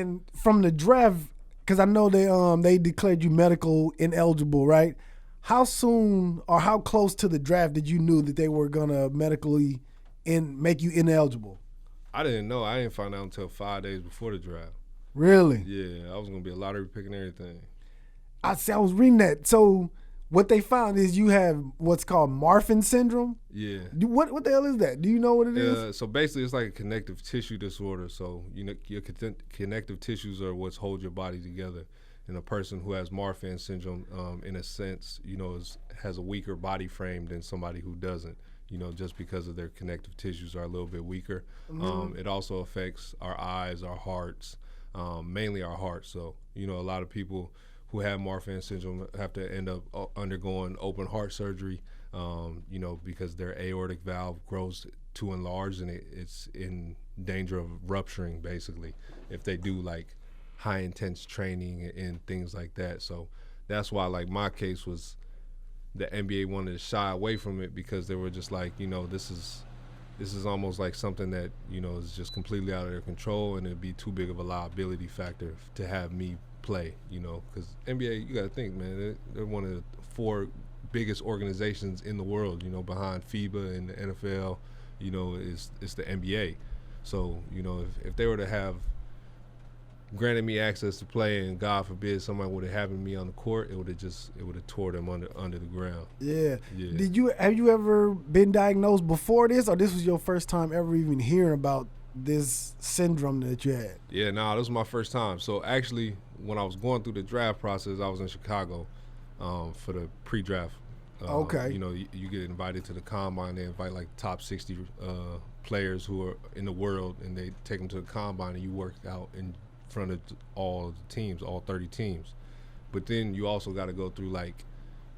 And from the draft, because I know they declared you medical ineligible, right? How soon or how close to the draft did you knew that they were gonna medically make you ineligible? I didn't know. I didn't find out until 5 days before the draft. Really? Yeah, I was gonna be a lottery pick and everything. I was reading that. So what they found is you have what's called Marfan syndrome. Yeah. What the hell is that? Do you know what it is? So basically, it's like a connective tissue disorder. So your connective tissues are what's hold your body together. And a person who has Marfan syndrome, in a sense, has a weaker body frame than somebody who doesn't. Just because of their connective tissues are a little bit weaker. Mm-hmm. It also affects our eyes, our hearts, mainly our hearts. So a lot of people who have Marfan syndrome have to end up undergoing open heart surgery, because their aortic valve grows too enlarged and it's in danger of rupturing, basically, if they do like high intense training and things like that. So that's why, like, my case was the NBA wanted to shy away from it because they were just like, this is almost like something that is just completely out of their control, and it'd be too big of a liability factor to have me play, because NBA, you got to think, man, they're one of the 4 biggest organizations in the world, behind FIBA and the NFL, it's the NBA. So, if they were to have granted me access to play, and God forbid somebody would have having me on the court, it would have tore them under the ground. Yeah. Have you ever been diagnosed before this, or this was your first time ever even hearing about this syndrome that you had? Yeah, this was my first time. So actually, when I was going through the draft process, I was in Chicago for the pre-draft. Okay. You get invited to the combine. They invite like top 60 players who are in the world, and they take them to the combine, and you work out in front of all the teams, all 30 teams. But then you also got to go through like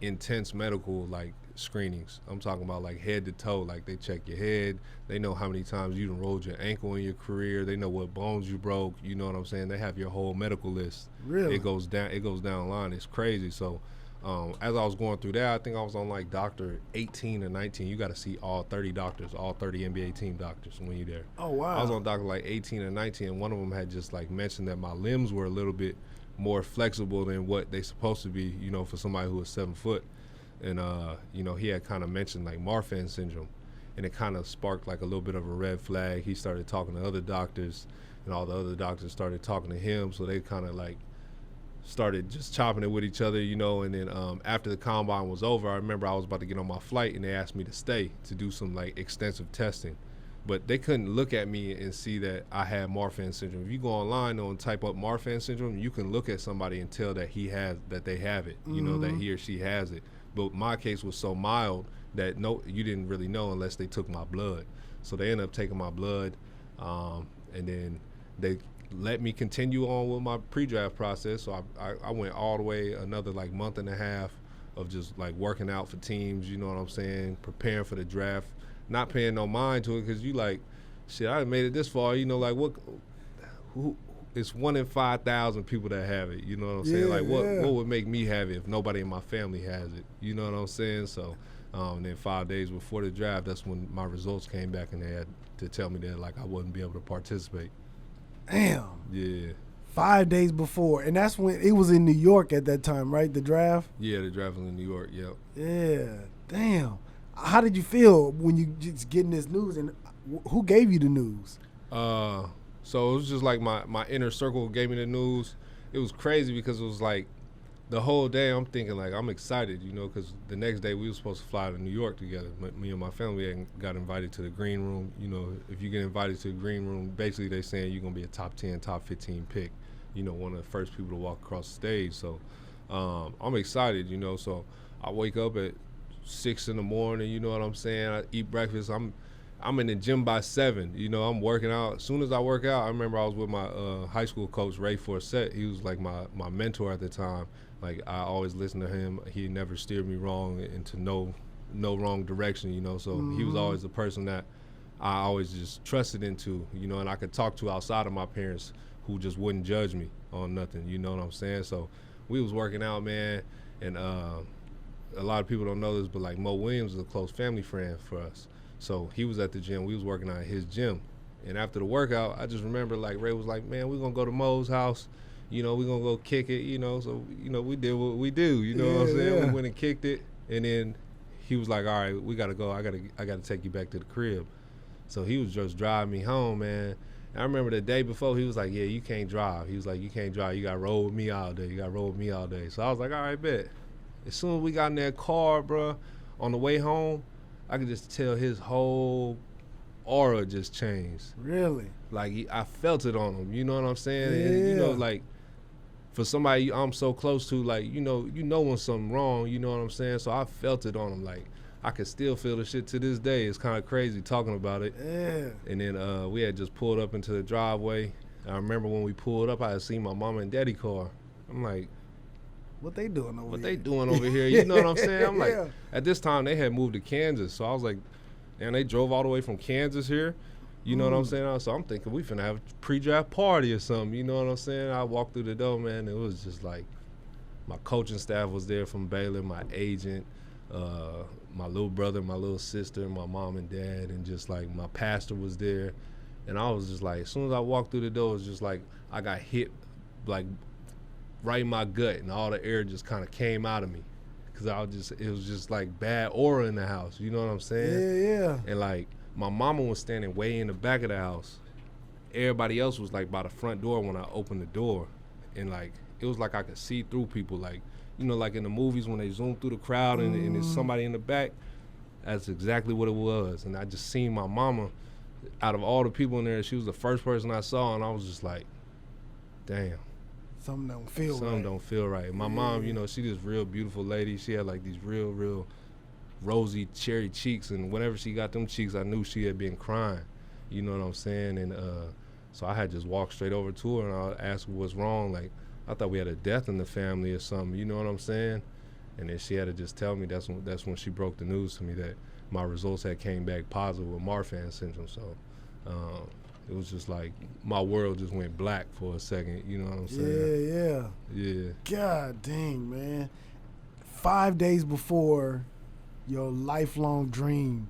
intense medical like screenings. I'm talking about like head to toe. Like they check your head. They know how many times you done rolled your ankle in your career. They know what bones you broke. You know what I'm saying? They have your whole medical list. Really? It goes down the line. It's crazy. So as I was going through that, I think I was on like doctor 18 or 19. You got to see all 30 doctors, all 30 NBA team doctors when you're there. Oh, wow. I was on doctor like 18 or 19, and one of them had just like mentioned that my limbs were a little bit more flexible than what they supposed to be, for somebody who is 7 foot. And, he had kind of mentioned like Marfan syndrome, and it kind of sparked like a little bit of a red flag. He started talking to other doctors, and all the other doctors started talking to him, so they kind of like started just chopping it with each other, and then after the combine was over, I remember I was about to get on my flight, and they asked me to stay to do some like extensive testing. But they couldn't look at me and see that I had Marfan syndrome. If you go online and type up Marfan syndrome, you can look at somebody and tell that they have it, Mm-hmm. that he or she has it. But my case was so mild that you didn't really know unless they took my blood. So they ended up taking my blood, and then they let me continue on with my pre-draft process. So I went all the way another like month and a half of just like working out for teams, you know what I'm saying, preparing for the draft, not paying no mind to it, because you like, shit, I made it this far, like it's 1 in 5,000 people that have it, you know what I'm saying? Like what would make me have it if nobody in my family has it, you know what I'm saying? So then 5 days before the draft, that's when my results came back, and they had to tell me that like I wouldn't be able to participate. Damn. Yeah. 5 days before, and that's when it was in New York at that time, right? The draft? Yeah, the draft was in New York, yep. Yeah, damn. How did you feel when you just getting this news, and who gave you the news? So it was just like my inner circle gave me the news. It was crazy because it was like the whole day I'm thinking like I'm excited, because the next day we were supposed to fly to New York together. Me and my family got invited to the green room. If you get invited to the green room, basically they saying you're going to be a top 10, top 15 pick, one of the first people to walk across the stage. So I'm excited, so I wake up at 6 in the morning, you know what I'm saying? I eat breakfast. I'm in the gym by 7. I'm working out. As soon as I work out, I remember I was with my high school coach, Ray Forsett. He was like my mentor at the time. Like, I always listened to him. He never steered me wrong into no wrong direction, So Mm-hmm. he was always the person that I always just trusted into, and I could talk to outside of my parents, who just wouldn't judge me on nothing, you know what I'm saying? So we was working out, man, and a lot of people don't know this, but like Mo Williams is a close family friend for us. So he was at the gym. We was working out at his gym. And after the workout, I just remember like Ray was like, man, we're going to go to Mo's house. You know, we're going to go kick it, you know. So, you know, we did what we do, you know what I'm saying? Yeah. We went and kicked it. And then he was like, all right, we got to go. I got to take you back to the crib. So he was just driving me home, man. And I remember the day before, he was like, yeah, you can't drive. He was like, you can't drive. You got to roll with me all day. You got to roll with me all day. So I was like, all right, bet. As soon as we got in that car, bro, on the way home, I could just tell his whole aura just changed. Really? Like, I felt it on him. You know what I'm saying? Yeah. And, you know, like, for somebody I'm so close to, like, you know when something wrong, you know what I'm saying? So I felt it on him. Like, I can still feel the shit to this day. It's kind of crazy talking about it. Yeah. And then we had just pulled up into the driveway. I remember when we pulled up, I had seen my mama and daddy car. I'm like, what they doing over here? what they doing over here? You know what I'm saying? I'm like, Yeah. at this time, they had moved to Kansas. So I was like, and they drove all the way from Kansas here. You know what I'm saying? So I'm thinking we finna have a pre-draft party or something. You know what I'm saying? I walked through the door, man. It was just like my coaching staff was there from Baylor, my agent, my little brother, my little sister, my mom and dad, and just like my pastor was there. And I was just like, as soon as I walked through the door, it was just like I got hit like right in my gut, and all the air just kind of came out of me. Cause it was just like bad aura in the house. You know what I'm saying? Yeah. And like, my mama was standing way in the back of the house. Everybody else was like by the front door when I opened the door. And like, it was like I could see through people. Like, you know, like in the movies when they zoom through the crowd and there's somebody in the back. That's exactly what it was. And I just seen my mama, out of all the people in there, she was the first person I saw, and I was just like, damn. Something don't feel right. Something don't feel right. My mom, you know, she this real beautiful lady. She had like these real rosy cherry cheeks, and whenever she got them cheeks, I knew she had been crying. You know what I'm saying? And so I had just walked straight over to her, and I asked her what's wrong. Like, I thought we had a death in the family or something. You know what I'm saying? And then she had to just tell me. That's when she broke the news to me that my results had came back positive with Marfan syndrome. So it was just like my world just went black for a second. You know what I'm saying? Yeah. God dang, man. 5 days before your lifelong dream.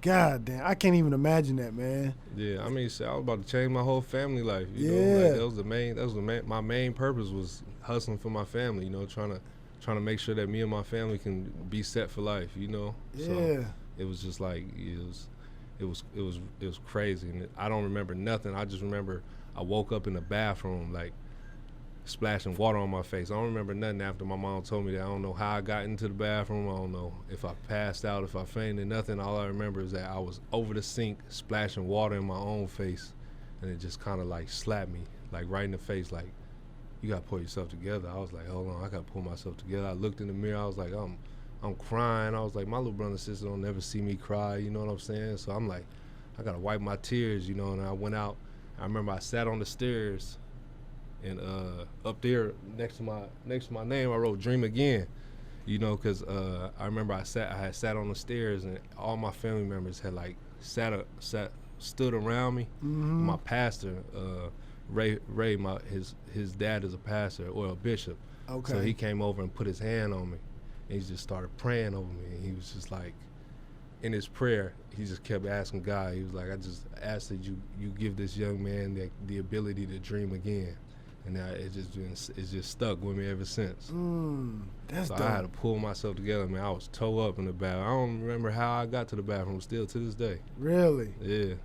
God damn, I can't even imagine that, man. Yeah, I mean, shit, I was about to change my whole family life. You know, like that was my main purpose was hustling for my family. You know, trying to make sure that me and my family can be set for life. You know, so it was just like it was crazy, and I don't remember nothing. I just remember I woke up in the bathroom like splashing water on my face. I don't remember nothing after my mom told me that. I don't know how I got into the bathroom. I don't know if I passed out, if I fainted, nothing. All I remember is that I was over the sink splashing water in my own face, and it just kind of like slapped me, like right in the face, like, you gotta pull yourself together. I was like, hold on, I gotta pull myself together. I looked in the mirror, I was like, I'm crying. I was like, my little brother and sister don't never see me cry, you know what I'm saying? So I'm like, I gotta wipe my tears, you know, and I went out. I remember I sat on the stairs, and up there next to my name, I wrote "Dream Again," you know, because I remember I had sat on the stairs, and all my family members had like stood around me. My pastor, Ray, his dad is a pastor or a bishop, so he came over and put his hand on me, and he just started praying over me, and he was just like, in his prayer, he just kept asking God. He was like, I just ask that you give this young man the ability to dream again. And now it's just stuck with me ever since. That's so dope. I had to pull myself together, man. I was toe up in the bathroom. I don't remember how I got to the bathroom still to this day. Really? Yeah.